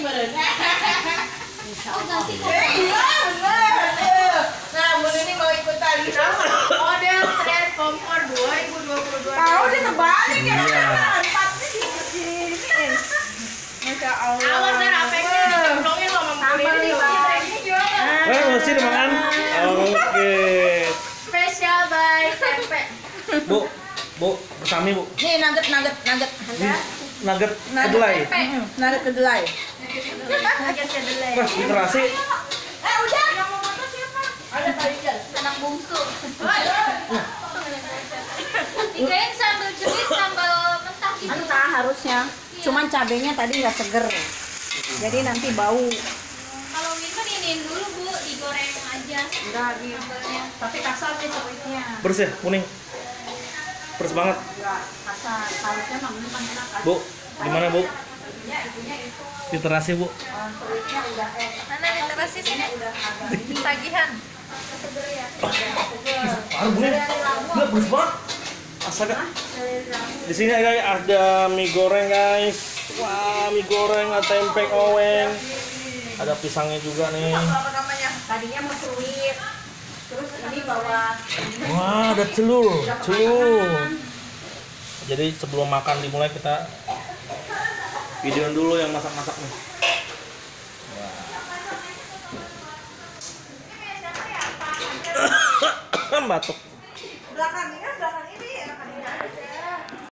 meren. Oh ganti kok. Iya bener. Nah, Bun ini mau ikutan. Model tren kompor 2022. Tahu dia terbalik ya. Iya. Empatnya di sini. Masya Allah. Awas ya rapeknya ditemplungin lo sama Bu ini. Ini juga. Masih dimakan. Oke. Spesial by tempe. Bu, bersami Bu. Nih nugget. Nugget kedelai. Nugget kedelai. Nugget kedelai. Wah, literasi. Udah. Yang mau motor siapa? Ada Pak Rijal. Anak bungsu. Dikain sambal cumi, sambal mentah gitu. Mentah harusnya. Cuman cabenya tadi nggak seger. Jadi nanti bau. Kalau minum iniin dulu Bu, digoreng aja. Enggak di Sambalnya. tapi kasar deh kulitnya. Pedes ya, kuning. Pedes banget. Enggak kasar. Harusnya memang enak. Bu, gimana Bu? Itunya itu Literasi Bu. kulitnya udah Mana literasi sini? Tagihan. Parah Bu. Gila, pedes banget. Astaga. Di sini ada mie goreng guys. Wah, mie goreng, ada tempe oweng. Ada pisangnya juga nih. Apa namanya? tadinya mau suwit. Terus ini bawa Wah, ada telur. Jadi sebelum makan dimulai kita videoin dulu yang masak-masak nih. Wah. Batuk. Belakang